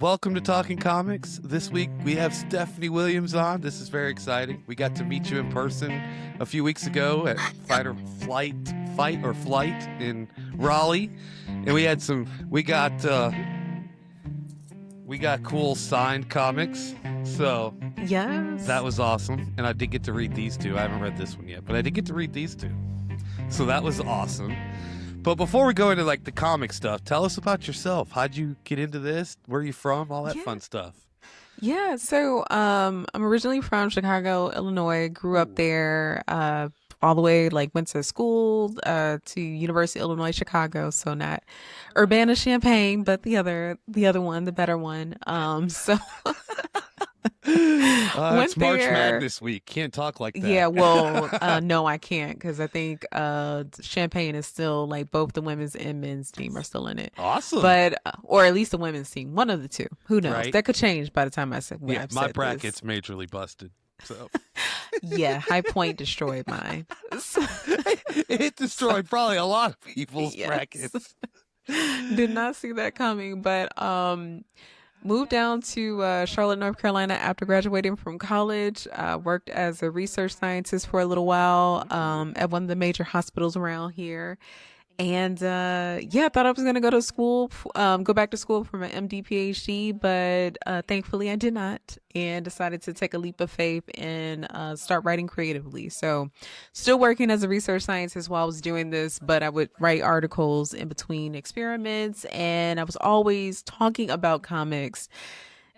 Welcome to Talking Comics. This week we have Stephanie Williams on. This is very exciting. We got to meet you in person a few weeks ago at Fight or Flight in Raleigh, and we got cool signed comics. So yes, that was awesome, and I did get to read these two. I haven't read this one yet, but I did get to read these two. So that was awesome. But before we go into like the comic stuff, tell us about yourself. How'd you get into this? Where are you from? All that fun stuff. Yeah, so I'm originally from Chicago, Illinois. Grew up there, all the way went to school to University of Illinois Chicago. So not Urbana-Champaign, but the other one, the better one. So It's March there. Madness week. Can't talk like that. Yeah, well, no, I can't because I think Champaign is still both the women's and men's team are still in it. Awesome. But or at least the women's team, one of the two. Who knows? Right. That could change by the time I said. Yeah, I've my said bracket's this. majorly busted. So Yeah, High Point destroyed mine. it destroyed probably a lot of people's Yes. brackets. Did not see that coming, but moved down to Charlotte, North Carolina after graduating from college. Worked as a research scientist for a little while at one of the major hospitals around here. And I thought I was going to go to school, go back to school for my MD, PhD, but thankfully I did not, and decided to take a leap of faith and start writing creatively. So still working as a research scientist while I was doing this, but I would write articles in between experiments, and I was always talking about comics.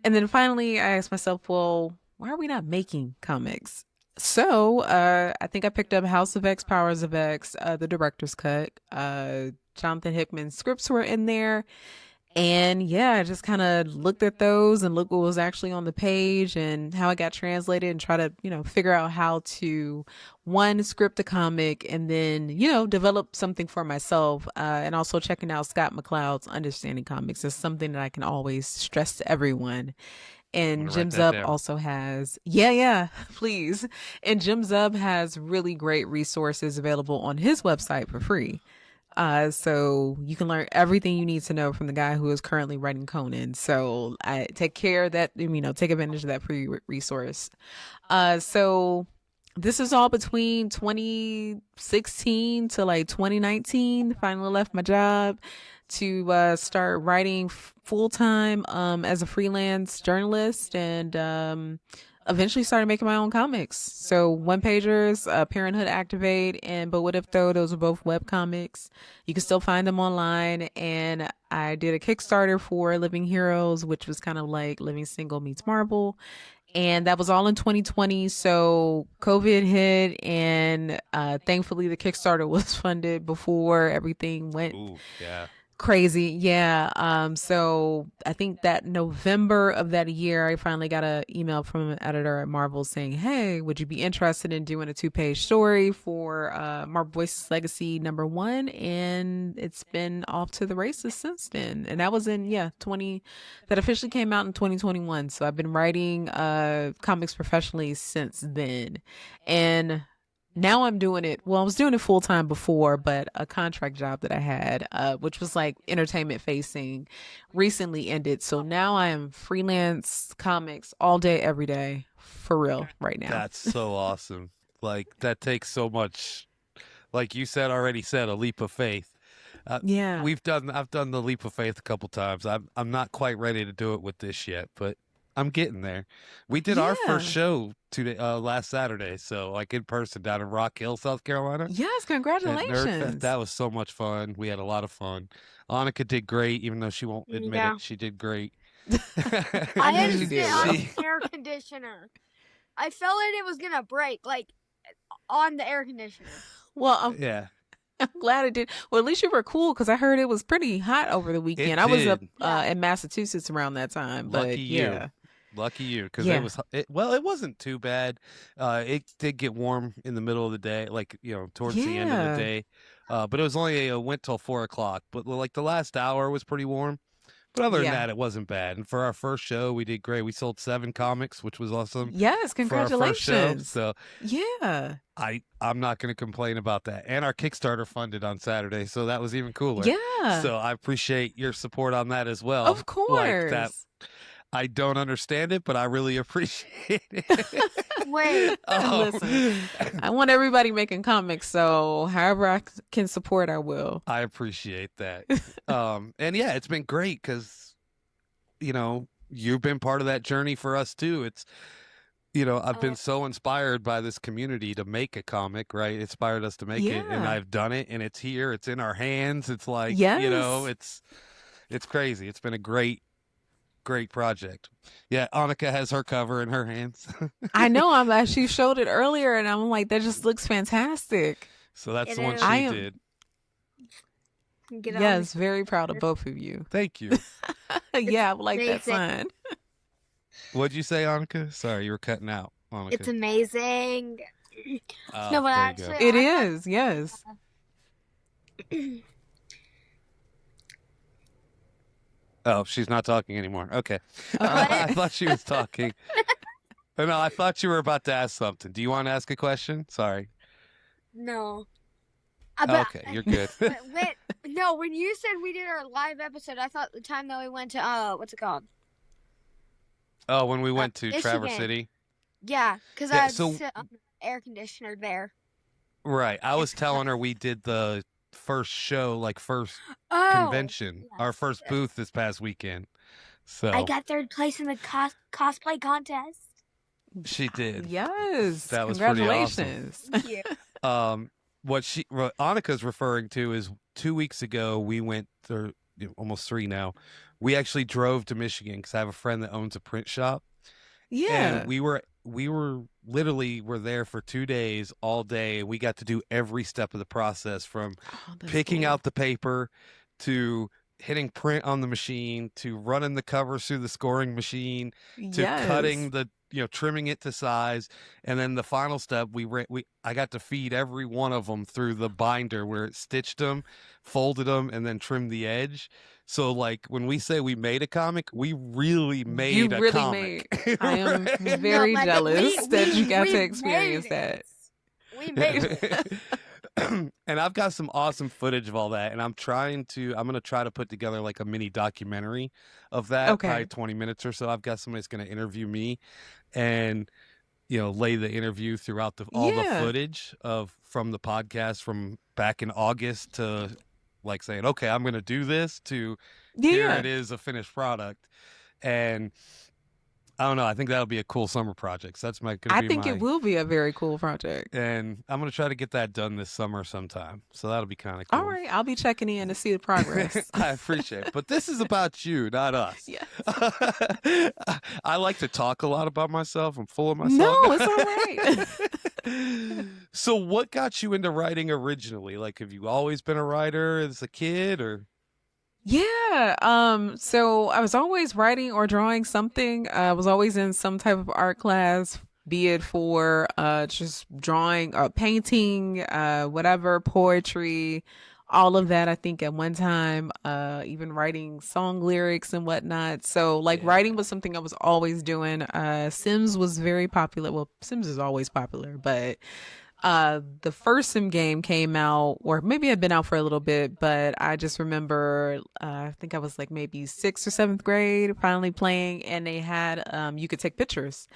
And then finally I asked myself, well, why are we not making comics? So I think I picked up House of X, Powers of X, the director's cut. Jonathan Hickman's scripts were in there. And yeah, I just kind of looked at those and looked what was actually on the page and how it got translated and try to, figure out how to, one, script a comic and then, develop something for myself. And also checking out Scott McCloud's Understanding Comics is something that I can always stress to everyone. And Jim Zub also has, please. And Jim Zub has really great resources available on his website for free. So you can learn everything you need to know from the guy who is currently writing Conan. So I take care of that, take advantage of that free resource. So this is all between 2016 to 2019. Finally left my job to start writing full-time as a freelance journalist, and eventually started making my own comics. So one-pagers, Parenthood Activate, and But What If Though, those are both web comics. You can still find them online, and I did a Kickstarter for Living Heroes, which was kind of like Living Single meets Marvel. And that was all in 2020. So COVID hit, and thankfully the Kickstarter was funded before everything went crazy. Yeah. So I think that November of that year, I finally got an email from an editor at Marvel saying, hey, would you be interested in doing a 2-page story for Marvel Voices Legacy #1? And it's been off to the races since then. And that was in, that officially came out in 2021. So I've been writing comics professionally since then. And now I'm doing it. Well, I was doing it full time before, but a contract job that I had, which was entertainment facing, recently ended. So now I am freelance comics all day, every day, for real, right now. That's so awesome. That takes so much, like you said, a leap of faith. I've done the leap of faith a couple times. I'm not quite ready to do it with this yet, but I'm getting there. We did our first show last Saturday, so in person down in Rock Hill, South Carolina. Yes, congratulations. That was so much fun. We had a lot of fun. Annakhan did great, even though she won't admit it. She did great. I had to sit on the air conditioner. I felt like it was gonna break, on the air conditioner. Well, I'm glad it did. Well, at least you were cool because I heard it was pretty hot over the weekend. I was up in Massachusetts around that time. But Lucky you, because it wasn't too bad. It did get warm in the middle of the day, towards the end of the day. But it was only went till 4 o'clock. But the last hour was pretty warm. But other than that, it wasn't bad. And for our first show, we did great. We sold 7 comics, which was awesome. Yes, congratulations. For our first show. So yeah, I'm not going to complain about that. And our Kickstarter funded on Saturday, so that was even cooler. Yeah. So I appreciate your support on that as well. Of course. Like that. I don't understand it, but I really appreciate it. Wait. Listen, I want everybody making comics, so however I can support, I will. I appreciate that. And yeah, it's been great because, you know, you've been part of that journey for us too. It's, you know, I've been so inspired by this community to make a comic, right? It inspired us to make it, and I've done it, and it's here. It's in our hands. It's like, you know, it's crazy. It's been a great project. Yeah, Annakhan has her cover in her hands. I know. She showed it earlier, and I'm like, that just looks fantastic. So that's the one she did. Yes, very proud of both of you. Thank you. Yeah, I like that sign. What'd you say, Annakhan? Sorry, you were cutting out, Annakhan. It's amazing. No, but actually, it is. Yes. Oh, she's not talking anymore. Okay. I thought she was talking. No, I thought you were about to ask something. Do you want to ask a question? Sorry. No. Okay, you're good. No, when you said we did our live episode, I thought the time that we went to, what's it called? Oh, when we went to Michigan. Traverse City? Yeah, because I sit on the air conditioner there. Right. I was telling her we did the first show, like first convention, our first booth this past weekend. So I got 3rd place in the cosplay contest. She did. Yes. That was pretty awesome. Thank you. What Annakhan's referring to is 2 weeks ago we went through, almost 3 now. We actually drove to Michigan because I have a friend that owns a print shop. Yeah. And we were literally there for 2 days, all day. We got to do every step of the process, from picking out the paper to hitting print on the machine to running the covers through the scoring machine to cutting the, trimming it to size. And then the final step, I got to feed every one of them through the binder where it stitched them, folded them, and then trimmed the edge. So, like, when we say we made a comic, we really made a comic. I am very jealous that you got to experience that. We made it. And I've got some awesome footage of all that, and I'm going to try to put together like a mini documentary of that, probably 20 minutes or so. I've got somebody that's going to interview me and, lay the interview throughout all the footage from the podcast from back in August to like saying, okay, I'm going to do this to here it is, a finished product. And I don't know. I think that'll be a cool summer project. So I think it will be a very cool project. And I'm going to try to get that done this summer sometime. So that'll be kind of cool. All right. I'll be checking in to see the progress. I appreciate it. But this is about you, not us. Yes. I like to talk a lot about myself. I'm full of myself. No, it's all right. So what got you into writing originally? Like, have you always been a writer as a kid, or? Yeah. So I was always writing or drawing something. I was always in some type of art class, be it for just drawing or painting, whatever, poetry, all of that. I think at one time, even writing song lyrics and whatnot. So writing was something I was always doing. Sims was very popular. Well, Sims is always popular, but the first Sim game came out, or maybe it had been out for a little bit, but I just remember, I think I was like maybe 6th or 7th grade, finally playing, and they had, you could take pictures,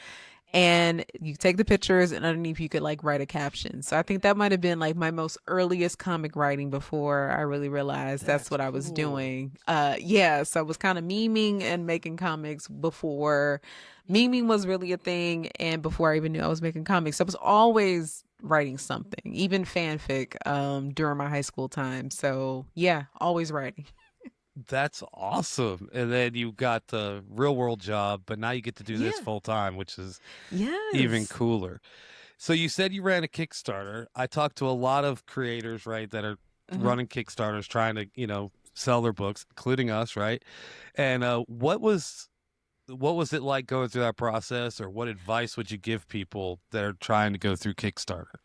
and you take the pictures, and underneath you could write a caption. So I think that might have been my most earliest comic writing before I really realized that's what I was doing. So I was kind of memeing and making comics before memeing was really a thing, and before I even knew I was making comics. So I was always writing something, even fanfic, during my high school time. So yeah, always writing. That's awesome. And then you got the real world job, but now you get to do this full time, which is even cooler. So you said you ran a Kickstarter. I talked to a lot of creators, right, that are running Kickstarters, trying to, sell their books, including us, right? And what was it like going through that process, or what advice would you give people that are trying to go through Kickstarter?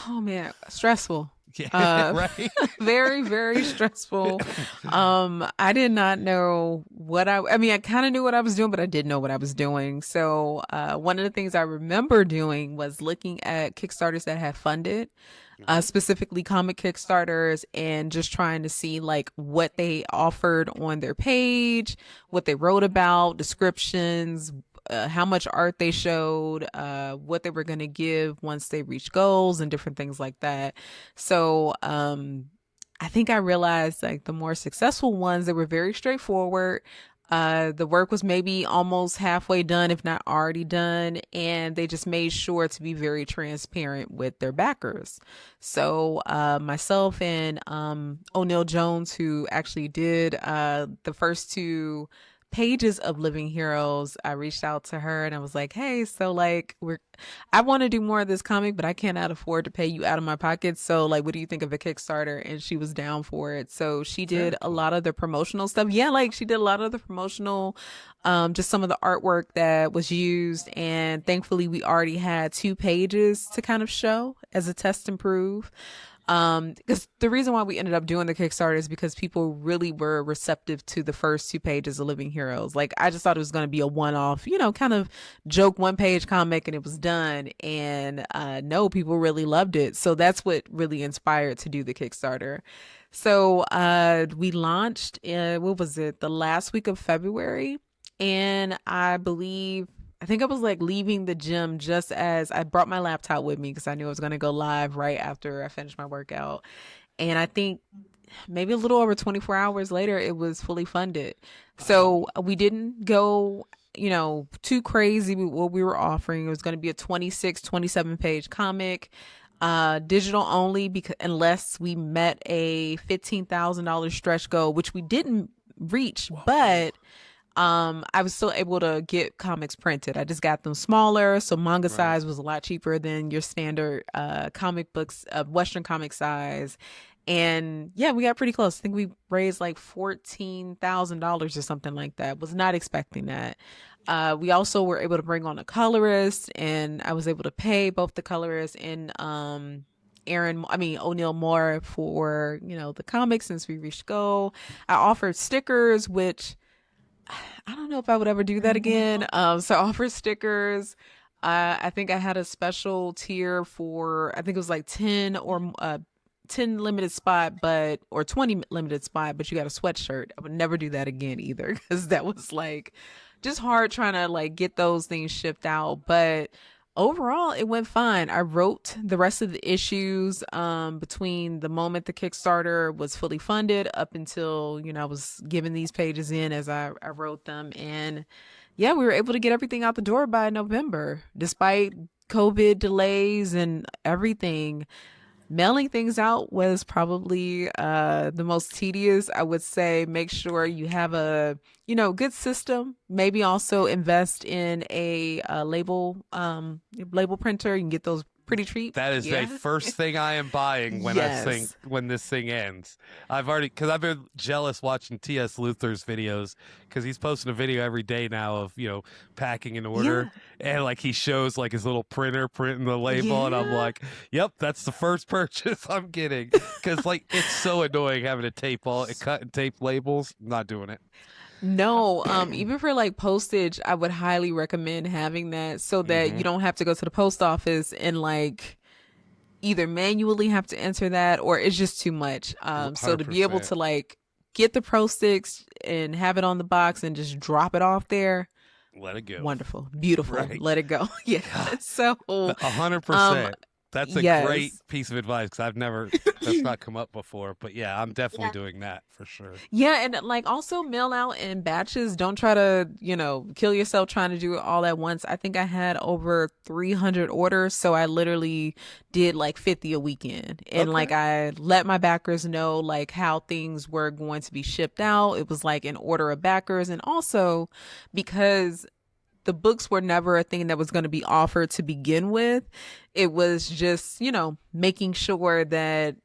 Oh man, stressful. Yeah, right. Very, very stressful. I did not know I mean, I kind of knew what I was doing, but I didn't know what I was doing. So, one of the things I remember doing was looking at Kickstarters that had funded, specifically comic Kickstarters, and just trying to see like what they offered on their page, what they wrote about, descriptions, how much art they showed, what they were going to give once they reached goals and different things like that. So, I think I realized like the more successful ones, they were very straightforward. The work was maybe almost halfway done, if not already done, and they just made sure to be very transparent with their backers. So myself and O'Neill Jones, who actually did the first two pages of Living Heroes, I reached out to her and I was like, hey, so like I want to do more of this comic, but I cannot afford to pay you out of my pocket. So like, what do you think of a Kickstarter? And she was down for it. So she did a lot of the promotional stuff. Yeah, like she did a lot of the promotional, just some of the artwork that was used. And thankfully we already had 2 pages to kind of show as a test and prove. Because the reason why we ended up doing the Kickstarter is because people really were receptive to the first 2 pages of Living Heroes. Like, I just thought it was going to be a one-off, kind of joke 1-page comic and it was done. And no, people really loved it. So that's what really inspired to do the Kickstarter. So we launched, what was it, the last week of February. And I think I was like leaving the gym just as I brought my laptop with me because I knew I was going to go live right after I finished my workout. And I think maybe a little over 24 hours later, it was fully funded. So we didn't go, too crazy with what we were offering. It was going to be a 27 page comic, digital only, because unless we met a $15,000 stretch goal, which we didn't reach, but I was still able to get comics printed. I just got them smaller, so manga size was a lot cheaper than your standard comic books, Western comic size. And yeah, we got pretty close. I think we raised like $14,000 or something like that. Was not expecting that. We also were able to bring on a colorist, and I was able to pay both the colorist and O'Neill Moore for, the comics since we reached goal. I offered stickers, which I don't know if I would ever do that again. So I offered stickers. I think I had a special tier for, I think it was like 10 limited spot, or 20 limited spot, but you got a sweatshirt. I would never do that again either, because that was like just hard trying to like get those things shipped out. But overall, it went fine. I wrote the rest of the issues between the moment the Kickstarter was fully funded up until, I was giving these pages in as I wrote them. And yeah, we were able to get everything out the door by November, despite COVID delays and everything. Mailing things out was probably the most tedious. I would say make sure you have a, good system. Maybe also invest in a label printer. You can get those pretty cheap. That is the first thing I am buying when when this thing ends. Because I've been jealous watching T.S. Luther's videos, because he's posting a video every day now of, packing an order. And like he shows like his little printer printing the label. And I'm like, yep, that's the first purchase I'm getting. Because like it's so annoying having to cut and tape labels. I'm not doing it. No, even for like postage, I would highly recommend having that so that you don't have to go to the post office and like either manually have to enter that, or it's just too much. So to be able to like get the Pro Sticks and have it on the box and just drop it off there. Let it go. Wonderful. Beautiful. Right. Let it go. Yeah. So 100%. That's a great piece of advice, because that's not come up before. But yeah, I'm definitely doing that for sure. Yeah, and like also mail out in batches. Don't try to, kill yourself trying to do it all at once. I think I had over 300 orders, so I literally did like 50 a weekend. And like I let my backers know like how things were going to be shipped out. It was like in order of backers, and also because the books were never a thing that was going to be offered to begin with. It was just, making sure that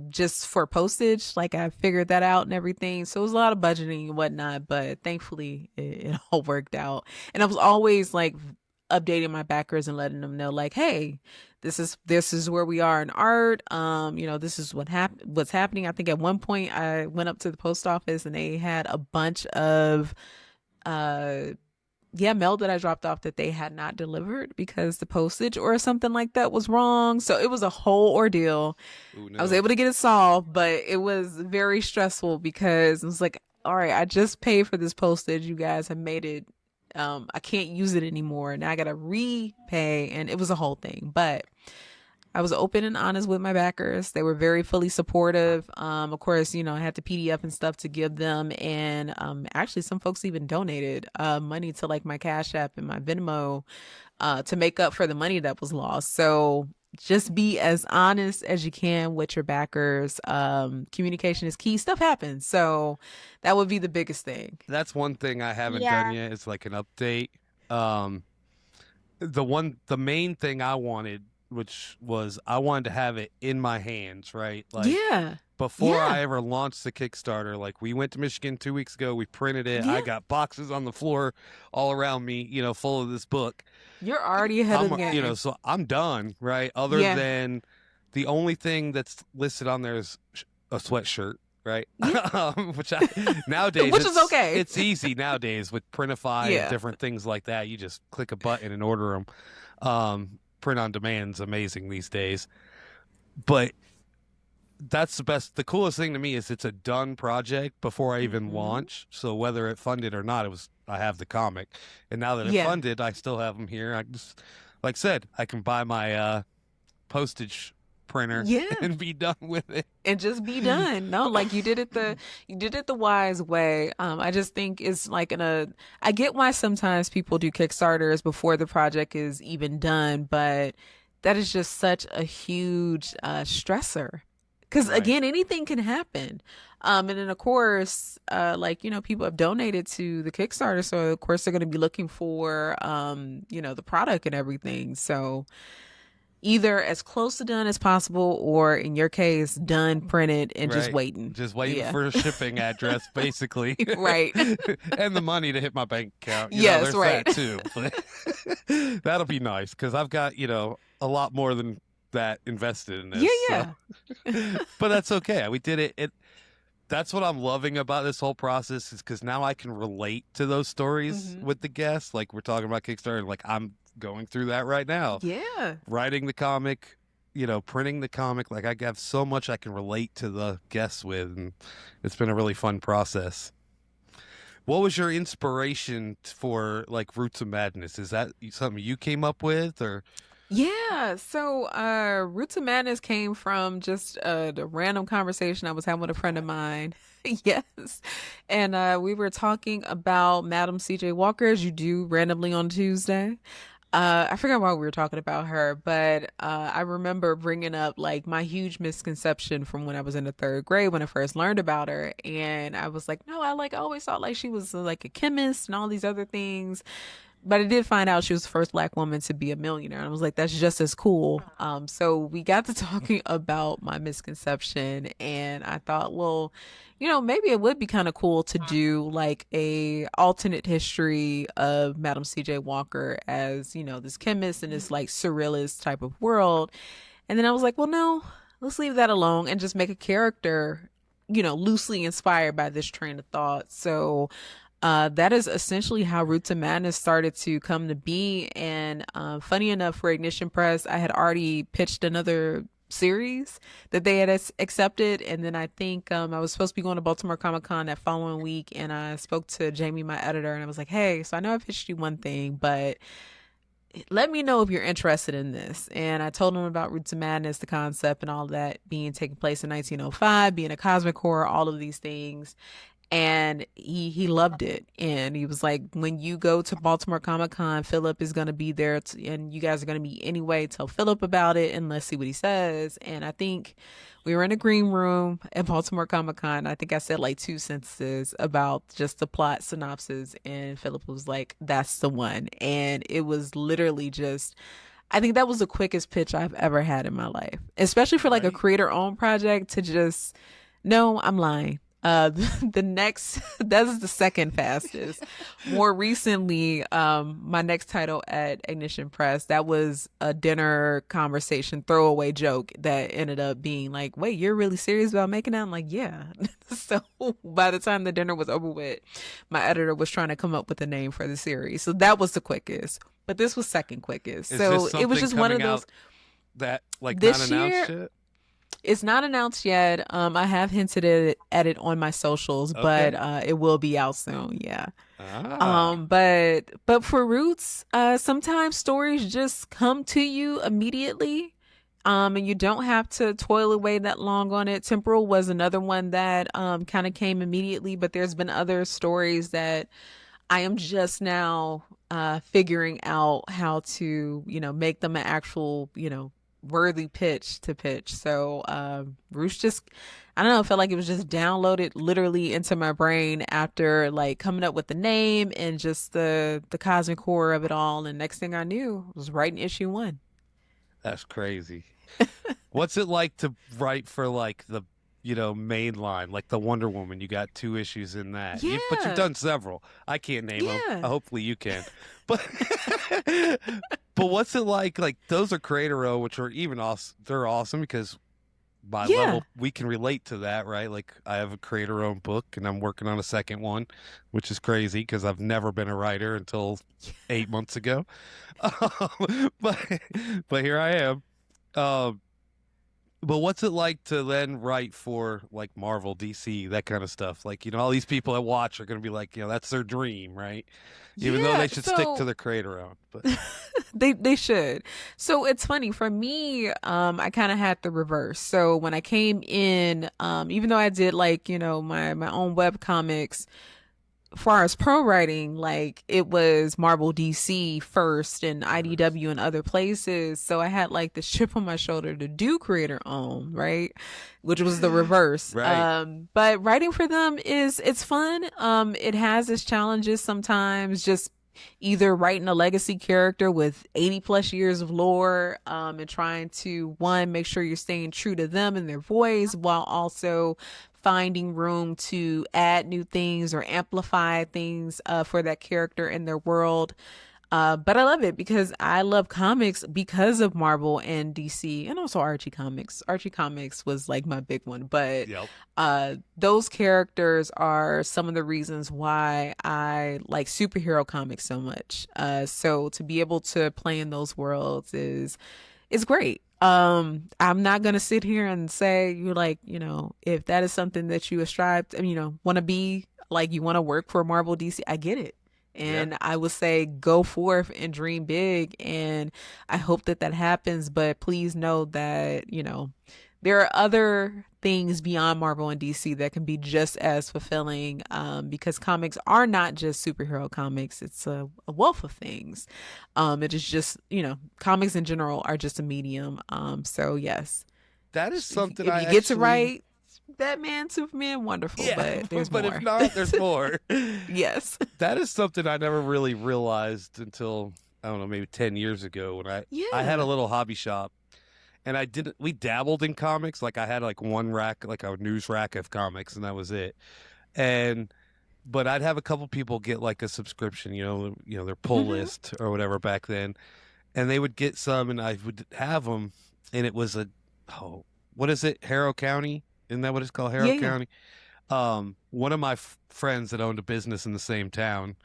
just for postage, like I figured that out and everything. So it was a lot of budgeting and whatnot, but thankfully it all worked out. And I was always like updating my backers and letting them know like, hey, this is where we are in art. This is what's happening. I think at one point I went up to the post office and they had a bunch of mail that I dropped off that they had not delivered because the postage or something like that was wrong. So it was a whole ordeal. Ooh, no. I was able to get it solved, but it was very stressful because it was like, all right, I just paid for this postage. You guys have made it. I can't use it anymore. Now I got to repay. And it was a whole thing. But I was open and honest with my backers. They were very fully supportive. Of course, I had the PDF and stuff to give them. And actually, some folks even donated money to like my Cash App and my Venmo to make up for the money that was lost. So just be as honest as you can with your backers. Communication is key. Stuff happens. So that would be the biggest thing. That's one thing I haven't done yet. It's like an update. The main thing I wanted, which was I wanted to have it in my hands, right? Like, before I ever launched the Kickstarter, like we went to Michigan 2 weeks ago, we printed it. I got boxes on the floor all around me, full of this book. You're already ahead of the game. So I'm done, right? Other than the only thing that's listed on there is a sweatshirt, right? Which nowadays, which is okay. It's easy nowadays with Printify and different things like that. You just click a button and order them. Print on demand's amazing these days. But that's the coolest thing to me is it's a done project before I even launch. So whether it funded or not, I have the comic. And now that it funded, I still have them here. I just, like I said, I can buy my postage printer and be done with it. And just be done. No, like you did it the wise way. I just think it's like I get why sometimes people do Kickstarters before the project is even done, but that is just such a huge stressor. Because again, anything can happen. And then of course, people have donated to the Kickstarter. So of course they're going to be looking for, the product and everything. So either as close to done as possible, or in your case, done, printed, and just waiting. Just waiting for a shipping address, basically. Right. And the money to hit my bank account. Yes, there's right. that too. But that'll be nice because I've got, a lot more than that invested in this. Yeah. So. But that's okay. We did it. That's what I'm loving about this whole process is because now I can relate to those stories with the guests. Like we're talking about Kickstarter, like I'm going through that right now. Yeah. Writing the comic, printing the comic. Like I have so much I can relate to the guests with, and it's been a really fun process. What was your inspiration for like Roots of Madness? Is that something you came up with or? Yeah, so Roots of Madness came from just the random conversation I was having with a friend of mine. Yes. And we were talking about Madam C.J. Walker, as you do randomly on Tuesday. I forgot why we were talking about her, but I remember bringing up like my huge misconception from when I was in the third grade when I first learned about her. And I was like, no, I always thought like she was like a chemist and all these other things. But I did find out she was the first Black woman to be a millionaire. And I was like, that's just as cool. So we got to talking about my misconception. And I thought, well, maybe it would be kind of cool to do like a alternate history of Madam C.J. Walker as, this chemist in this like surrealist type of world. And then I was like, well, no, let's leave that alone and just make a character, loosely inspired by this train of thought. So that is essentially how Roots of Madness started to come to be. And funny enough, for Ignition Press, I had already pitched another series that they had accepted. And then I think I was supposed to be going to Baltimore Comic-Con that following week. And I spoke to Jamie, my editor, and I was like, hey, so I know I pitched you one thing, but let me know if you're interested in this. And I told him about Roots of Madness, the concept and all that being taking place in 1905, being a cosmic horror, all of these things. And he loved it. And he was like, when you go to Baltimore Comic-Con, Philip is going to be there and you guys are going to meet anyway. Tell Philip about it and let's see what he says. And I think we were in a green room at Baltimore Comic-Con. I think I said like 2 sentences about just the plot synopsis. And Philip was like, that's the one. And it was literally just, I think that was the quickest pitch I've ever had in my life, especially for like a creator-owned project to just, no, I'm lying. The next, that's the second fastest. More recently, my next title at Ignition Press, that was a dinner conversation throwaway joke that ended up being like, wait, you're really serious about making that? I'm like, yeah. So by the time the dinner was over with, my editor was trying to come up with a name for the series. So that was the quickest, but this was second quickest. So it was just one of those that like this not announced year, yet. It's not announced yet. I have hinted at it on my socials, but it will be out soon. Yeah. But for Roots, sometimes stories just come to you immediately. And you don't have to toil away that long on it. Temporal was another one that kind of came immediately, but there's been other stories that I am just now figuring out how to, make them an actual, worthy pitch to pitch. So Roots just, I don't know, felt like it was just downloaded literally into my brain after like coming up with the name and just the cosmic horror of it all. And next thing I knew, I was writing issue 1. That's crazy. What's it like to write for like the main line, like the Wonder Woman? You got 2 issues in that. Yeah. But you've done several. I can't name them. Hopefully you can. But but what's it like those are creator-owned, which are even awesome. They're awesome because by level we can relate to that, right? Like I have a creator-owned book and I'm working on a second one, which is crazy because I've never been a writer until 8 months ago. But here I am. But what's it like to then write for like Marvel, DC, that kind of stuff? Like, all these people that watch are going to be like, that's their dream, right? Even though they should stick to the creator own. But they should. So it's funny for me. I kind of had the reverse. So when I came in, even though I did like my own web comics, as far as pro writing, like it was Marvel, DC first and IDW and other places. So I had like the chip on my shoulder to do creator own, right? Which was the reverse. Right. But writing for them it's fun. It has its challenges sometimes, just either writing a legacy character with 80 plus years of lore, and trying to make sure you're staying true to them and their voice while also finding room to add new things or amplify things for that character and their world. But I love it because I love comics because of Marvel and DC and also Archie Comics. Archie Comics was like my big one, but those characters are some of the reasons why I like superhero comics so much. So to be able to play in those worlds is great. I'm not going to sit here and say you like, if that is something that you strive to, want to be like, you want to work for Marvel, DC, I get it. And I would say go forth and dream big. And I hope that happens. But please know that, there are other things beyond Marvel and DC that can be just as fulfilling, because comics are not just superhero comics. It's a wealth of things. It is just, comics in general are just a medium. So yes. That is something if you get to write Batman, Superman, wonderful. But there's more. If not, there's more. Yes. That is something I never really realized until, I don't know, maybe 10 years ago when I had a little hobby shop. And we dabbled in comics. Like I had like one rack, like a news rack of comics, and that was it. But I'd have a couple people get like a subscription, their pull list or whatever back then. And they would get some and I would have them. And it was what is it? Harrow County? Isn't that what it's called? Harrow County? One of my friends that owned a business in the same town,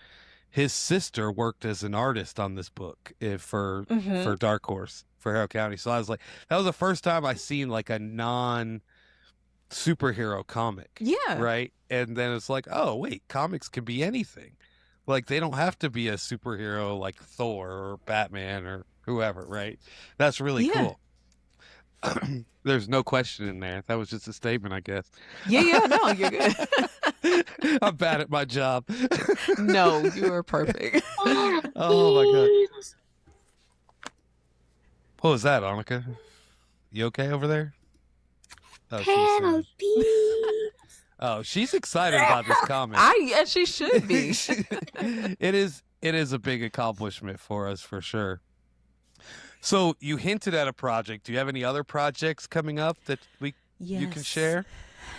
his sister worked as an artist on this book for Dark Horse for Harrow County. So I was like, that was the first time I seen like a non-superhero comic. Yeah. Right? And then it's like, oh, wait, comics can be anything. Like they don't have to be a superhero like Thor or Batman or whoever, right? That's really cool. There's no question in there. That was just a statement, I guess. Yeah, no, you're good. I'm bad at my job. No, you are perfect. Oh my God. What was that, Annakhan? You okay over there? She's excited about this comic. She should be. It is a big accomplishment for us for sure. So you hinted at a project. Do you have any other projects coming up that you can share?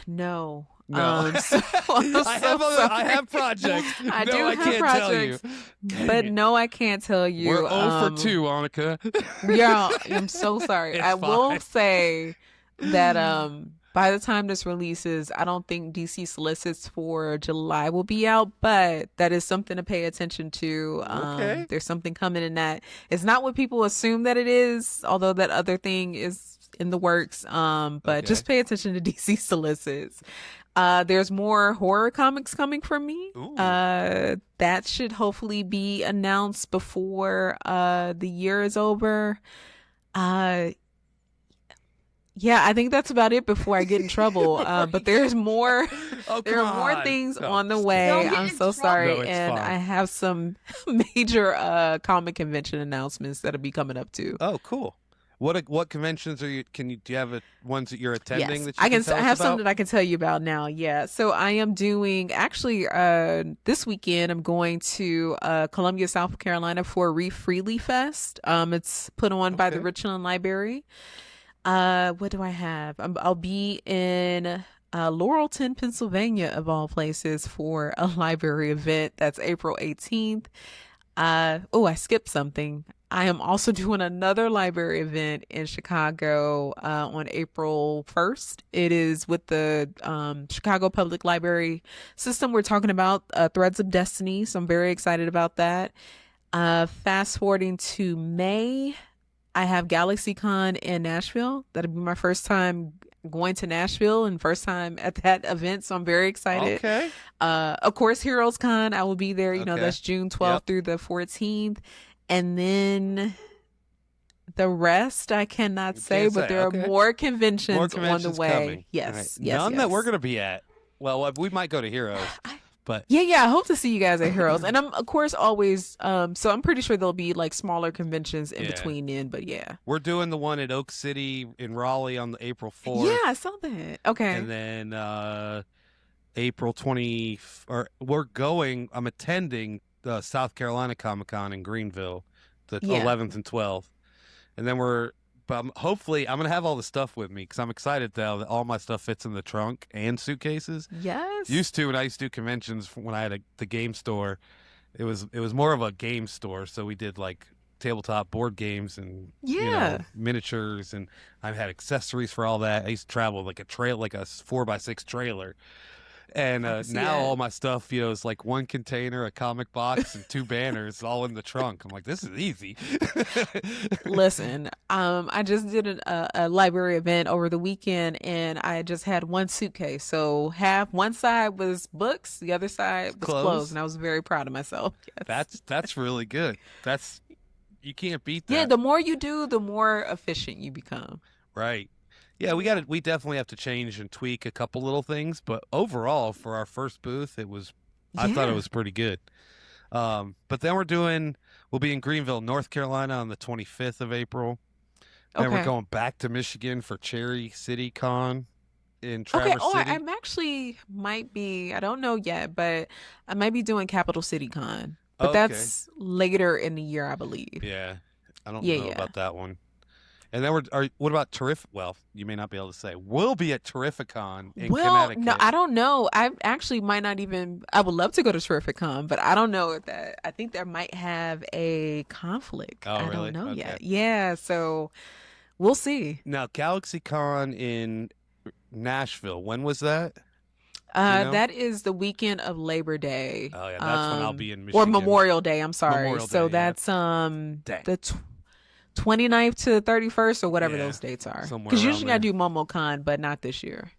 No. No. I have projects. I have projects. But no, I can't tell you. We're 0 for 2, Annakhan. Yeah, I'm so sorry. I will say that by the time this releases, I don't think DC solicits for July will be out, but that is something to pay attention to. Okay. There's something coming in that. It's not what people assume that it is, although that other thing is in the works. But just pay attention to DC solicits. There's more horror comics coming from me. That should hopefully be announced before the year is over. Yeah, I think that's about it before I get in trouble. But there's more. There are more things on the way. I'm so sorry. And fine. I have some major comic convention announcements that'll be coming up too. Oh, cool. What conventions are you? Do you have ones that you're attending? Yes, that you can tell I have us about? some that I can tell you about now. Yeah, so I am doing actually this weekend. I'm going to Columbia, South Carolina for Read Freely Fest. It's put on by the Richland Library. What do I have? I'll be in Laurelton, Pennsylvania, of all places, for a library event. That's April 18th. I skipped something. I am also doing another library event in Chicago on April 1st. It is with the Chicago Public Library System. We're talking about Threads of Destiny, so I'm very excited about that. Fast forwarding to May, I have GalaxyCon in Nashville. That'll be my first time going to Nashville and first time at that event, so I'm very excited. Okay. Of course, Heroes Con, I will be there. You know, that's June 12th through the 14th. And then the rest I cannot say, but there are more conventions on the way. Coming. Yes, right. yes. None that we're going to be at. Well, we might go to Heroes. But yeah, I hope to see you guys at Heroes. And I'm, of course, always, so I'm pretty sure there'll be like smaller conventions in between then, but yeah. We're doing the one at Oak City in Raleigh on the April 4th. Yeah, I saw that. Okay. And then April 20, I'm attending the South Carolina Comic-Con in Greenville, the 11th and 12th. And then hopefully I'm going to have all the stuff with me because I'm excited now that all my stuff fits in the trunk and suitcases. Yes. When I used to do conventions when I had the game store, it was more of a game store. So we did like tabletop board games and miniatures, and I had accessories for all that. I used to travel like a 4x6 trailer. And now all my stuff, is like one container, a comic box, and 2 banners all in the trunk. I'm like, this is easy. Listen, I just did a library event over the weekend, and I just had one suitcase. So one side was books, the other side was clothes, and I was very proud of myself. Yes. That's really good. You can't beat that. Yeah, the more you do, the more efficient you become. Right. Yeah, we definitely have to change and tweak a couple little things, but overall for our first booth, I thought it was pretty good. But then we'll be in Greenville, North Carolina on the 25th of April. Then we're going back to Michigan for Cherry City Con in Traverse City. I'm actually I don't know yet, but I might be doing Capital City Con. But that's later in the year, I believe. Yeah. I don't know about that one. And then what about Terrific? Well, you may not be able to say. We'll be at Terrificon in Connecticut. No, I don't know. I actually might not even. I would love to go to Terrificon, but I don't know if that. I think there might have a conflict. Oh, I really? don't know yet. Yeah, so we'll see. Now, GalaxyCon in Nashville. When was that? That is the weekend of Labor Day. Oh yeah, that's when I'll be in Michigan. Or Memorial Day. I'm sorry. Memorial Day, that's the 29th to 31st or whatever those dates are. Because usually I do MomoCon, but not this year.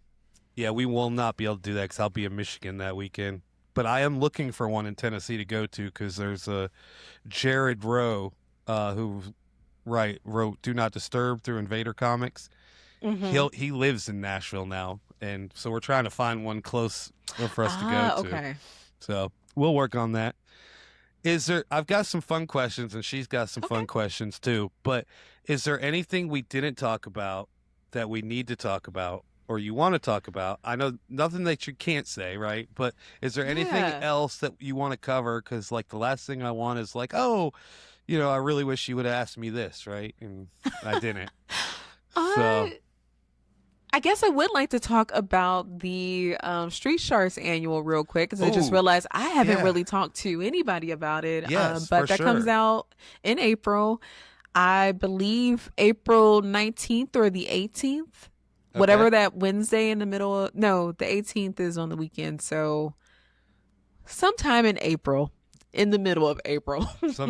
Yeah, we will not be able to do that because I'll be in Michigan that weekend. But I am looking for one in Tennessee to go to because there's a Jared Rowe who wrote Do Not Disturb through Invader Comics. Mm-hmm. He lives in Nashville now, and so we're trying to find one close for us to go to. Okay. So we'll work on that. I've got some fun questions, and she's got some fun questions too, but is there anything we didn't talk about that we need to talk about or you want to talk about? I know nothing that you can't say, right? But is there anything else that you want to cover? Because like the last thing I want is like, I really wish you would have asked me this, right? And I didn't. I I guess I would like to talk about the Street Sharks annual real quick, because I just realized I haven't really talked to anybody about it. Yes, but that comes out in April. I believe April 19th or the 18th. Whatever that Wednesday in the middle of, no, the 18th is on the weekend. So sometime in April, in the middle of April,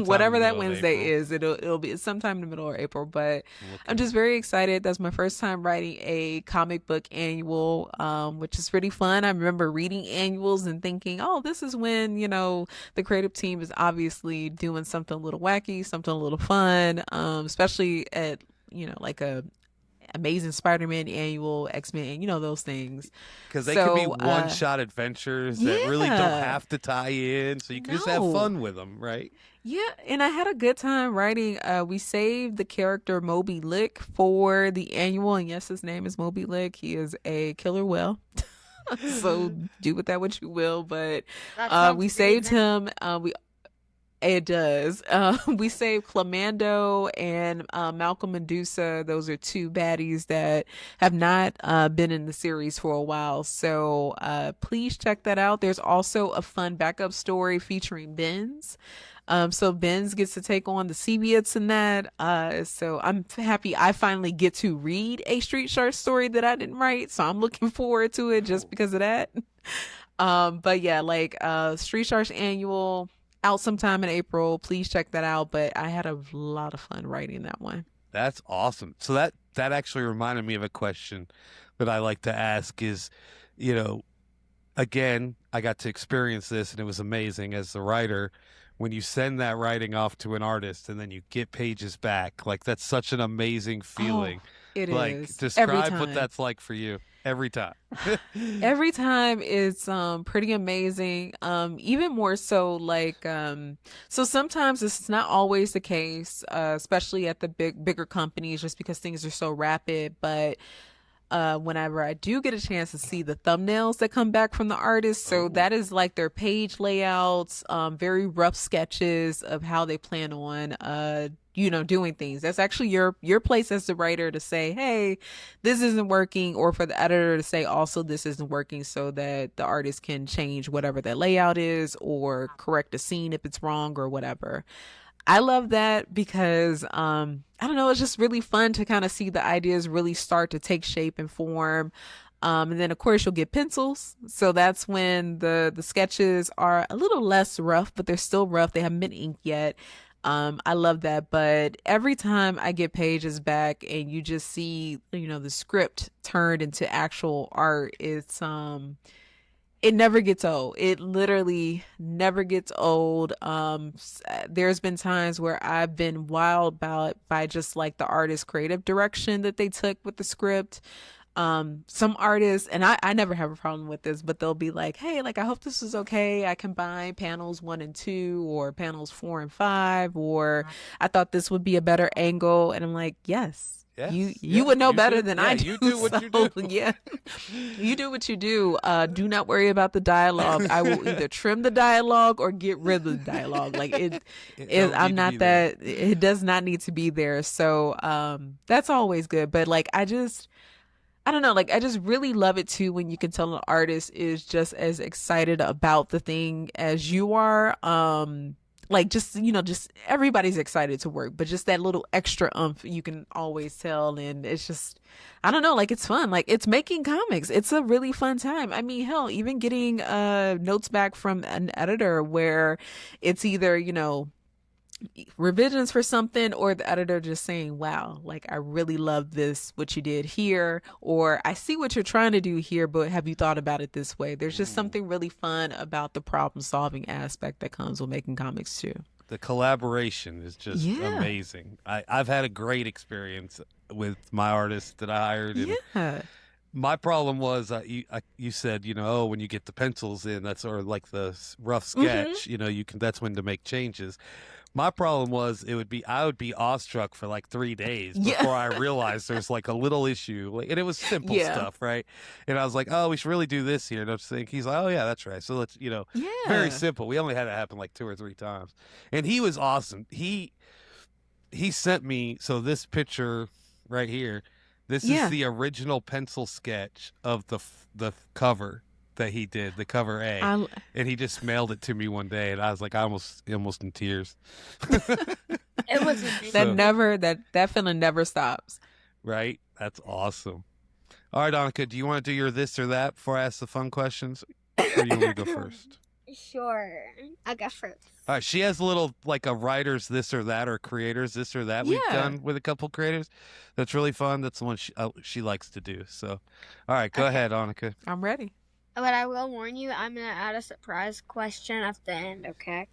whatever that Wednesday is, it'll be sometime in the middle of April. But I'm just very excited. That's my first time writing a comic book annual, which is pretty fun. I remember reading annuals and thinking, oh, this is when, you know, the creative team is obviously doing something a little wacky, something a little fun, especially at, you know, like a Amazing Spider-Man annual, X-Men, you know, those things. Because they can be one-shot adventures that really don't have to tie in, so you can just have fun with them, right? Yeah, and I had a good time writing. We saved the character Moby Lick for the annual, and yes, his name is Moby Lick. He is a killer whale. So do with that what you will, but we saved him. It does. We saved Clamando and Malcolm Medusa. Those are two baddies that have not been in the series for a while. So please check that out. There's also a fun backup story featuring Benz. So Benz gets to take on the Symbiotes in that. So I'm happy I finally get to read a Street Shark story that I didn't write. So I'm looking forward to it just because of that. But yeah, like Street Sharks annual, out sometime in April. Please check that out. But I had a lot of fun writing that one. That's awesome. So that actually reminded me of a question that I like to ask is, you know, again, I got to experience this and it was amazing as the writer. When you send that writing off to an artist and then you get pages back, like that's such an amazing feeling. It is. Describe what that's like for you. Every time. Every time it's pretty amazing. Even more so like so sometimes it's not always the case, especially at the bigger companies, just because things are so rapid. But whenever I do get a chance to see the thumbnails that come back from the artists, so that is like their page layouts, very rough sketches of how they plan on you know, doing things. That's actually your place as the writer to say, hey, this isn't working, or for the editor to say also this isn't working, so that the artist can change whatever that layout is or correct a scene if it's wrong or whatever. I love that because I don't know, it's just really fun to kind of see the ideas really start to take shape and form. And then of course you'll get pencils. So that's when the sketches are a little less rough, but they're still rough. They haven't been inked yet. I love that. But every time I get pages back and you just see, you know, the script turned into actual art, it's it never gets old. It literally never gets old. There's been times where I've been wowed by just like the artist's creative direction that they took with the script. Some artists, and I never have a problem with this, but they'll be like, hey, like, I hope this is okay. I combine panels 1 and 2 or panels 4 and 5, or I thought this would be a better angle. And I'm like, yes, you would know better than I do. You do what you do. Yeah, you do what you do. Do not worry about the dialogue. I will either trim the dialogue or get rid of the dialogue. Like I'm not that. It does not need to be there. So that's always good. But like I don't know, like I just really love it too when you can tell an artist is just as excited about the thing as you are. Like just, you know, just everybody's excited to work, but just that little extra oomph you can always tell. And it's just, I don't know, like it's fun. Like it's making comics. It's a really fun time. I mean, hell, even getting notes back from an editor where it's either, you know, revisions for something, or the editor just saying, wow, like I really love this, what you did here, or I see what you're trying to do here, but have you thought about it this way? There's just something really fun about the problem solving aspect that comes with making comics too. The collaboration is just amazing. I've had a great experience with my artists that I hired. And my problem was you said, you know, when you get the pencils in, that's sort of like the rough sketch, you know, that's when to make changes. My problem was I would be awestruck for like 3 days before I realized there's like a little issue, and it was simple stuff, right? And I was like, oh, we should really do this here. And I'm thinking, he's like, oh yeah, that's right. So let's, you know, very simple. We only had it happen like 2 or 3 times, and he was awesome. He sent me, so this picture right here This is the original pencil sketch of the cover that he did, the cover A, and he just mailed it to me one day, and I was like, almost in tears. It was that feeling never stops. Right? That's awesome. All right, Annakhan, do you want to do your this or that before I ask the fun questions, or do you want me to go first? Sure, I'll go first. All right, she has a little like a writer's this or that, or creator's this or that we've done with a couple creators. That's really fun. That's the one she likes to do. So, all right, go ahead, Annakhan. I'm ready. But I will warn you, I'm going to add a surprise question at the end, okay?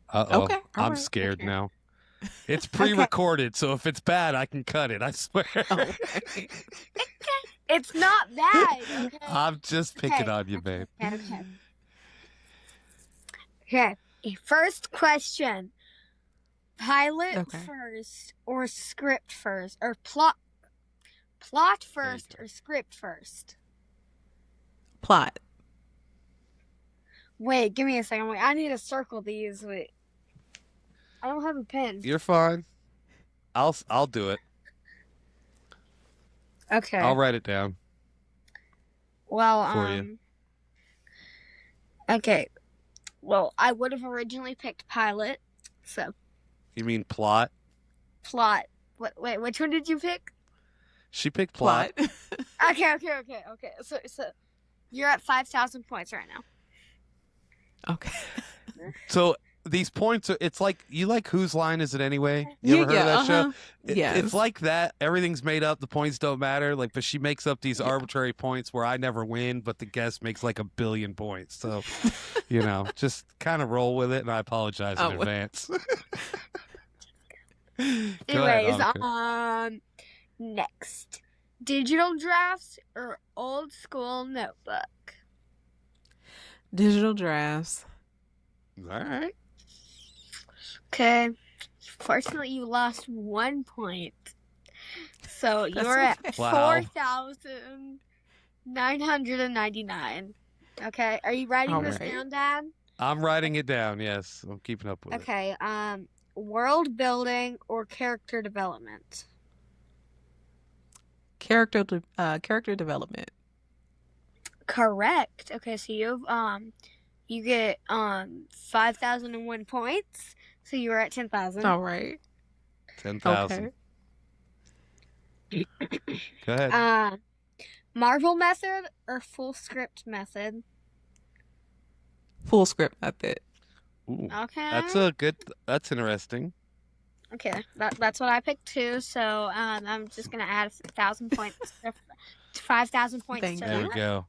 Uh-oh. Okay. I'm scared now. It's pre-recorded, so if it's bad, I can cut it, I swear. It's not bad, okay? I'm just picking on you, babe. Okay. First question. Pilot first or script first? Or plot first or script first? Plot. Wait, give me a second. Wait, I need to circle these. Wait. I don't have a pen. You're fine. I'll do it. Okay. I'll write it down. Well, for you. Okay. Well, I would have originally picked pilot. So. You mean plot? Plot. Wait, which one did you pick? She picked plot. Okay. So you're at 5,000 points right now. Okay. So these points are, it's like, you like Whose Line Is It Anyway? You ever heard of that show? It's like that. Everything's made up. The points don't matter. Like, but she makes up these arbitrary points where I never win, but the guest makes like 1 billion points. So, just kind of roll with it, and I apologize in advance. Anyways, next. Digital drafts or old school notebook? Digital drafts. All right. Okay. Fortunately, you lost 1 point. So you're at 4,999. Okay. Are you writing this down, Dad? I'm writing it down, yes. I'm keeping up with it. Okay. World building or character development? Character development. Correct. Okay, so you get 5,001 points. So you were at 10,000. All right. 10,000. Okay. Go ahead. Marvel method or full script method? Full script method. Ooh, okay. That's interesting. Okay, that's what I picked too. So I'm just gonna add 1,000 points, 5,000 points. Thank to There that. we go.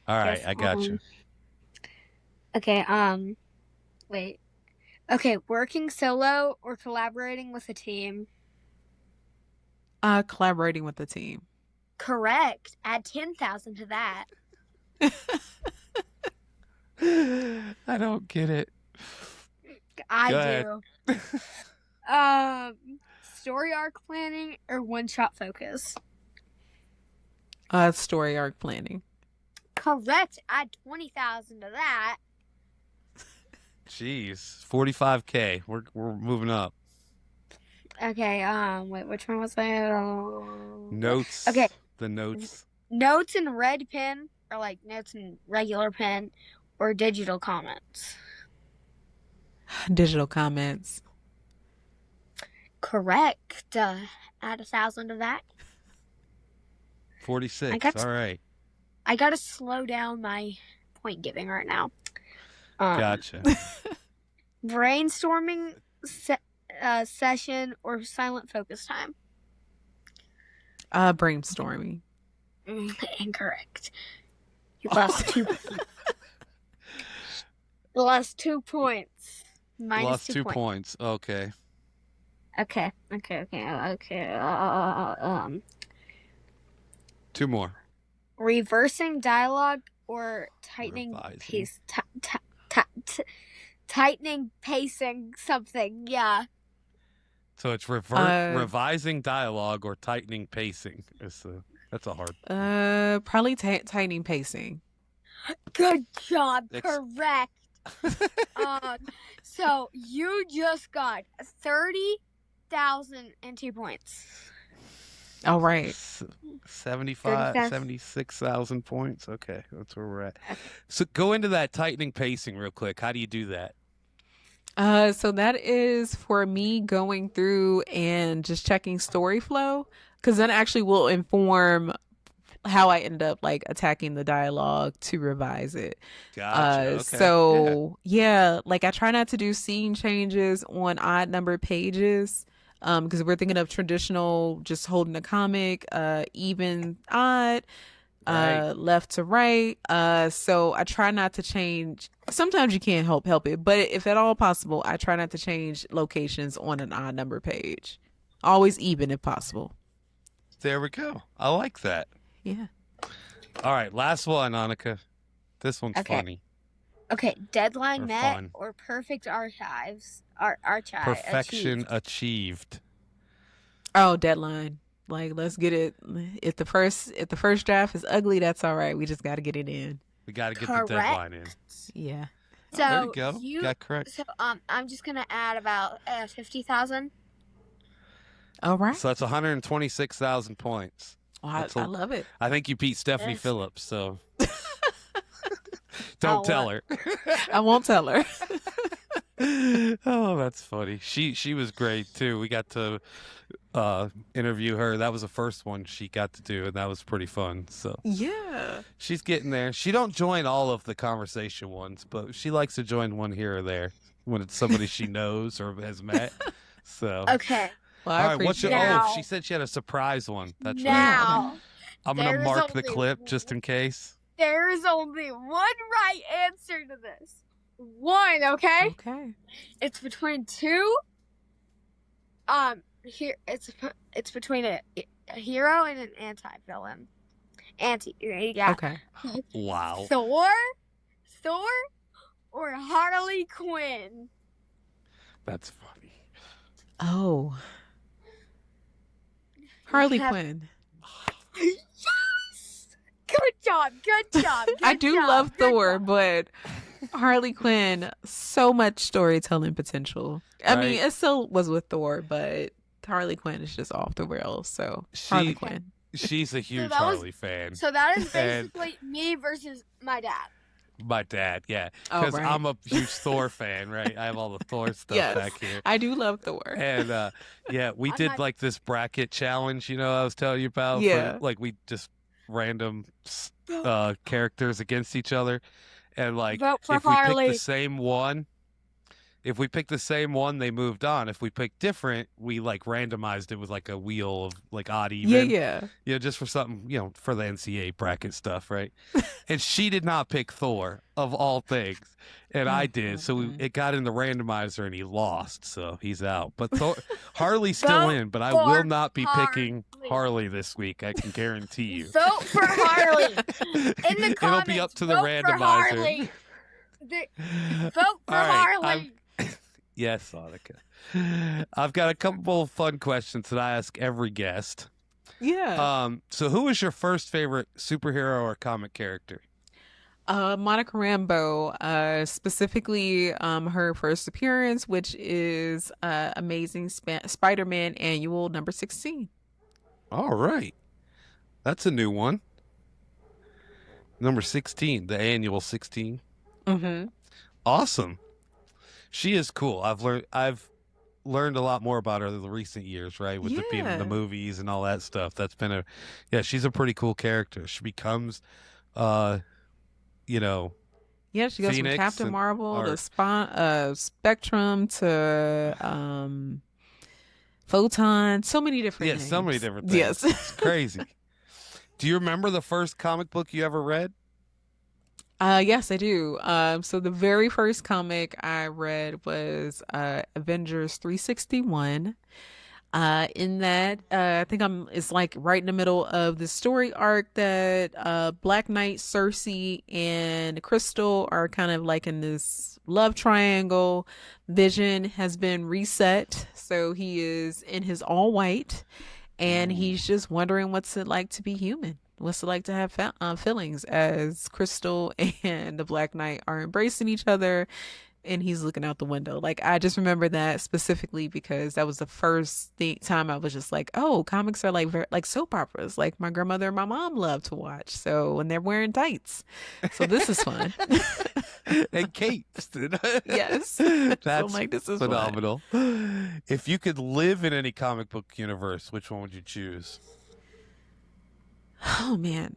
All right, I got you. Okay. Wait. Okay, working solo or collaborating with a team? Collaborating with the team. Correct. Add 10,000 to that. I don't get it. I do. Story arc planning or one-shot focus? Story arc planning. Correct. Add 20,000 to that. Jeez, 45K. We're moving up. Okay. Wait, which one was that? Notes. Okay. The notes. Notes in red pen or like notes in regular pen or digital comments? Digital comments. Correct. Add 1,000 to that. 46. All right. I gotta slow down my point giving right now. Gotcha. Brainstorming session or silent focus time? Brainstorming. Incorrect. You lost 2 points. You lost 2 points. Minus lost 2 2 points. points. Okay. Okay. 2 more. Reversing dialogue or tightening pace. Tightening pacing something. Yeah. So it's revising dialogue or tightening pacing. That's a hard. Probably tightening pacing. Good job. Correct. So you just got 30,002 points. Oh, right. 76,000 points. Okay, that's where we're at. So go into that tightening pacing real quick. How do you do that? So that is for me going through and just checking story flow, because that actually will inform how I end up like attacking the dialogue to revise it. Gotcha. Okay. So yeah, like I try not to do scene changes on odd numbered pages. Because we're thinking of traditional, just holding a comic, even odd, Right. left to right. So I try not to change. Sometimes you can't help it, but if at all possible, I try not to change locations on an odd number page. Always even if possible. There we go. I like that. Yeah. All right, last one, Annakhan. This one's funny. Okay, deadline Or met fun. or perfect archives. Archive Perfection achieved. Oh, deadline. Like, let's get it. If the first draft is ugly, that's all right. We just got to get it in. We got to get the deadline in. Yeah. So there you go. Got correct. So I'm just gonna add about 50,000. All right. So that's 126,000 points. Oh, I love it. I think you beat Stephanie Phillips, so don't tell her. I won't tell her. Oh, that's funny. She was great too. We got to interview her. That was the first one she got to do, and that was pretty fun. So yeah, she's getting there. She don't join all of the conversation ones, but she likes to join one here or there when it's somebody she knows or has met. So okay. Well, all right, she said she had a surprise one. That's right. I'm gonna mark the clip just in case. There is only one right answer to this. One, okay? Okay. It's between two. Here it's between a hero and an anti-villain. Yeah. Okay. Wow. Thor, or Harley Quinn. That's funny. Oh. Harley Quinn. Yes! Good job. I do love Thor, but Harley Quinn, so much storytelling potential. I mean, it still was with Thor, but Harley Quinn is just off the rails. So Harley Quinn. She's a huge Harley fan. So that is basically me versus my dad. My dad, yeah. Because I'm a huge Thor fan, right? I have all the Thor stuff back here. I do love Thor. And yeah, we did like this bracket challenge, I was telling you about. Yeah. Like we just random characters against each other. And like if we pick the same one, they moved on. If we picked different, we like randomized it with like a wheel of like odd even. Yeah, just for something, for the NCAA bracket stuff, right? And she did not pick Thor of all things, and I did. So it got in the randomizer, and he lost, so he's out. But Harley's still in. But I will not be picking Harley this week. I can guarantee you. Vote for Harley in the comments. It'll be up to the randomizer. Vote for Harley. Yes, Annakhan. I've got a couple of fun questions that I ask every guest. Yeah. So who was your first favorite superhero or comic character? Monica Rambeau, specifically her first appearance, which is Amazing Spider-Man Annual number 16. All right. That's a new one. Number 16, the Annual 16. Mm-hmm. Awesome. She is cool. I've learned a lot more about her in the recent years, right? With it being in the movies and all that stuff. That's been she's a pretty cool character. She becomes, Yeah, she goes Phoenix from Captain Marvel to Spectrum to Photon. So many different names. so many different things. Yes. It's crazy. Do you remember the first comic book you ever read? Yes, I do. So the very first comic I read was Avengers 361. In that, I think it's like right in the middle of the story arc that Black Knight, Cersei, and Crystal are kind of like in this love triangle. Vision has been reset, so he is in his all white, and he's just wondering what's it like to be human. What's it like to have feelings as Crystal and the Black Knight are embracing each other and he's looking out the window. Like, I just remember that specifically because that was the first time I was just like, oh, comics are like soap operas, like my grandmother and my mom love to watch. So when they're wearing tights, so this is fun. And capes. Yes, That's so like, this is phenomenal. If you could live in any comic book universe, which one would you choose? Oh man,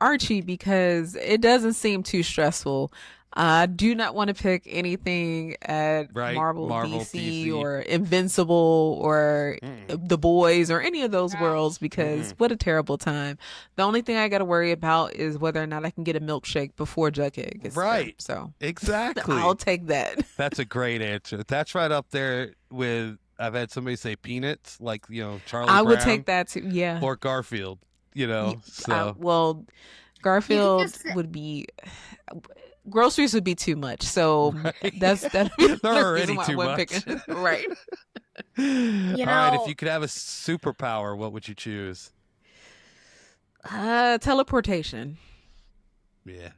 Archie, because it doesn't seem too stressful. I do not want to pick anything at Marvel, DC, or Invincible, or The Boys, or any of those worlds, because what a terrible time. The only thing I got to worry about is whether or not I can get a milkshake before Jughead gets there. So exactly, I'll take that. That's a great answer. That's right up there with, I've had somebody say Peanuts, like, Charlie I Brown, would take that too. Yeah, or Garfield. So well, Garfield would be. Groceries would be too much, so that'd be they're already too much. Right. All right, if you could have a superpower, what would you choose? Teleportation. Yeah.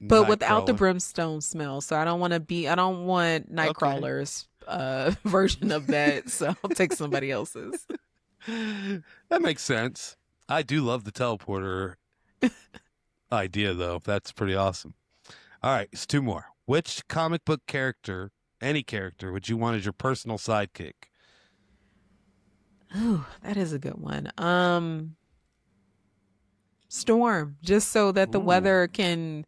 But without the brimstone smell. So I don't want Nightcrawler's version of that. So I'll take somebody else's. That makes sense. I do love the teleporter idea, though. That's pretty awesome. All right, it's two more. Which comic book character, any character, would you want as your personal sidekick? Oh, that is a good one. Storm, just so that the weather can.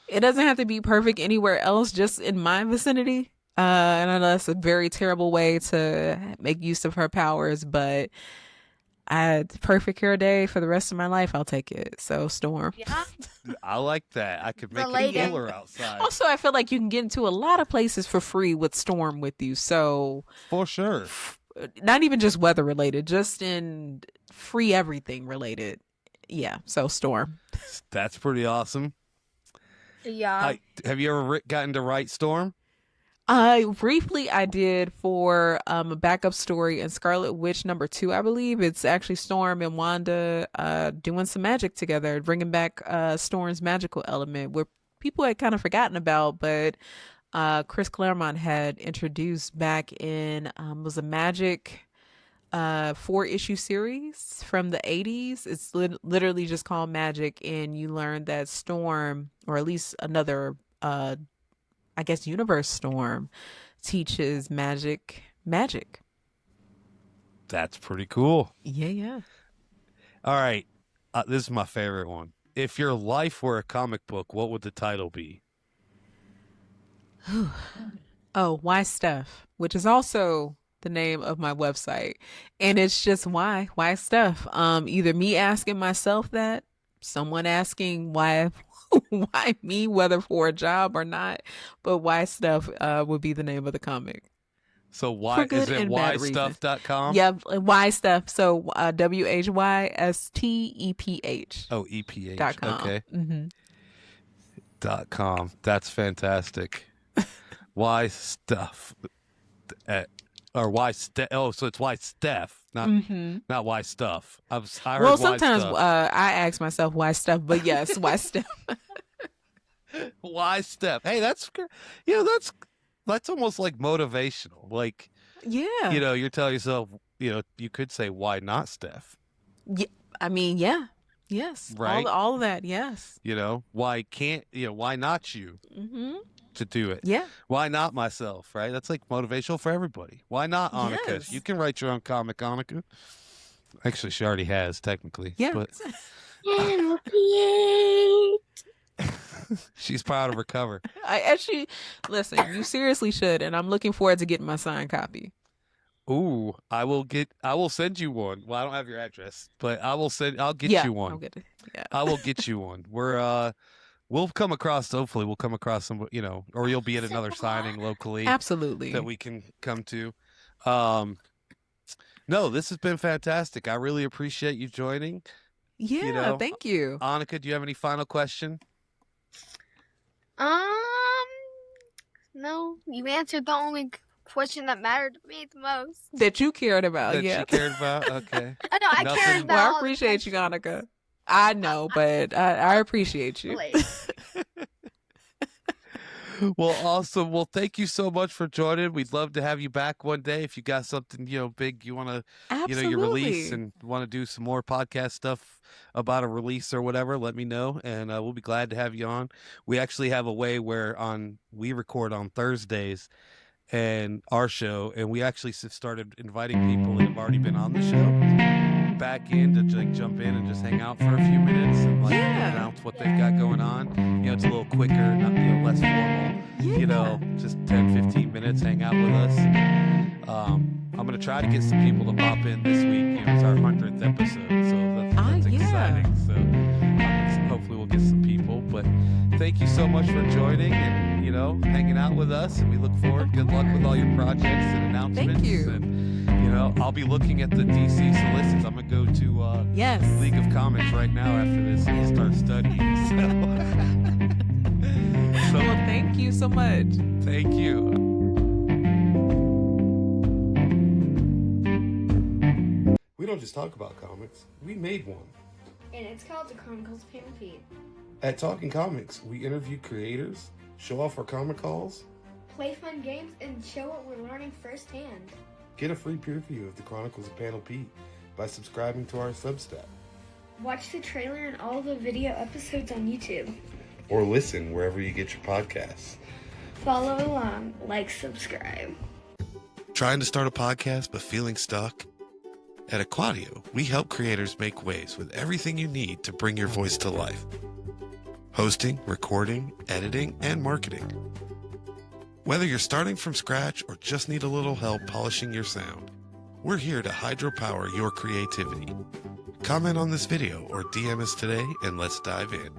It doesn't have to be perfect anywhere else, just in my vicinity. And I know that's a very terrible way to make use of her powers, but perfect hair day for the rest of my life, I'll take it. So Storm. Yeah. I like that. I could make it cooler outside. Also, I feel like you can get into a lot of places for free with Storm with you. So for sure. Not even just weather related, just in free everything related. Yeah. So Storm. That's pretty awesome. Yeah. Have you ever gotten to write Storm? Briefly I did for a backup story in Scarlet Witch #2, I believe. It's actually Storm and Wanda doing some magic together, bringing back Storm's magical element, where people had kind of forgotten about, but Chris Claremont had introduced back in was a magic 4-issue series from the 80s. It's literally just called Magic, and you learn that Storm, or at least another I guess Universe Storm, teaches magic. That's pretty cool. Yeah. All right. This is my favorite one. If your life were a comic book, what would the title be? Oh, Why Stuff, which is also the name of my website. And it's just why stuff. Either me asking myself that, someone asking why me, whether for a job or not, but Why Stuff would be the name of the comic. So why is it whystuff.com? Yeah, Why Stuff. So WHYSTEPH. Oh, EPH. .com. Okay. .com. That's fantastic. Why Stuff. Or why so it's Why Steph, not Why Stuff. I heard sometimes I ask myself Why Stuff, but yes, Why Stuff. Why Steph? Hey, that's almost like motivational. Like, yeah, you're telling yourself, you could say why not Steph? Yeah, I mean, yeah, yes, right, all of that, yes. Why can't why not you? To do it. Yeah. Why not myself, right? That's like motivational for everybody. Why not Annakhan? Yes. You can write your own comic, Annakhan. Actually, she already has, technically. Yeah. But she's proud of her cover. I actually, listen, you seriously should, and I'm looking forward to getting my signed copy. Ooh, I will send you one. Well, I don't have your address, but I'll get you one. I'll get it. Yeah. I will get you one. We'll come across some, or you'll be at another signing locally. Absolutely. That we can come to. No, this has been fantastic. I really appreciate you joining. Yeah, thank you. Annakhan, do you have any final question? No, you answered the only question that mattered to me the most. That you cared about, That you cared about? Okay. I know, I cared about. Well, I appreciate you, Annakhan. I know, but I appreciate you. Well, awesome. Well, thank you so much for joining. We'd love to have you back one day if you got something, big you want to, you release and want to do some more podcast stuff about a release or whatever, let me know. And we'll be glad to have you on. We actually have a way where we record on Thursdays and our show, and we actually started inviting people that have already been on the show back in to jump in and just hang out for a few minutes and announce what they've got going on. It's a little quicker, not less formal. Just 10-15 minutes, hang out with us. I'm gonna try to get some people to pop in this week. It's our 100th episode, so that's exciting. So hopefully we'll get some people. But thank you so much for joining and hanging out with us, and we look forward. Good luck with all your projects and announcements. Thank you. And I'll be looking at the DC solicits. I'm gonna go to League of Comics right now after this and start studying. So well, thank you so much. Thank you. We don't just talk about comics. We made one. And it's called the Chronicles of Pam and Pete. At Talking Comics, we interview creators, show off our comic calls, play fun games, and show what we're learning firsthand. Get a free preview of the Chronicles of Pam and Pete by subscribing to our Substack. Watch the trailer and all the video episodes on YouTube. Or listen wherever you get your podcasts. Follow along, subscribe. Trying to start a podcast but feeling stuck? At Aquadio, we help creators make waves with everything you need to bring your voice to life. Hosting, recording, editing, and marketing. Whether you're starting from scratch or just need a little help polishing your sound, we're here to hydropower your creativity. Comment on this video or DM us today and let's dive in.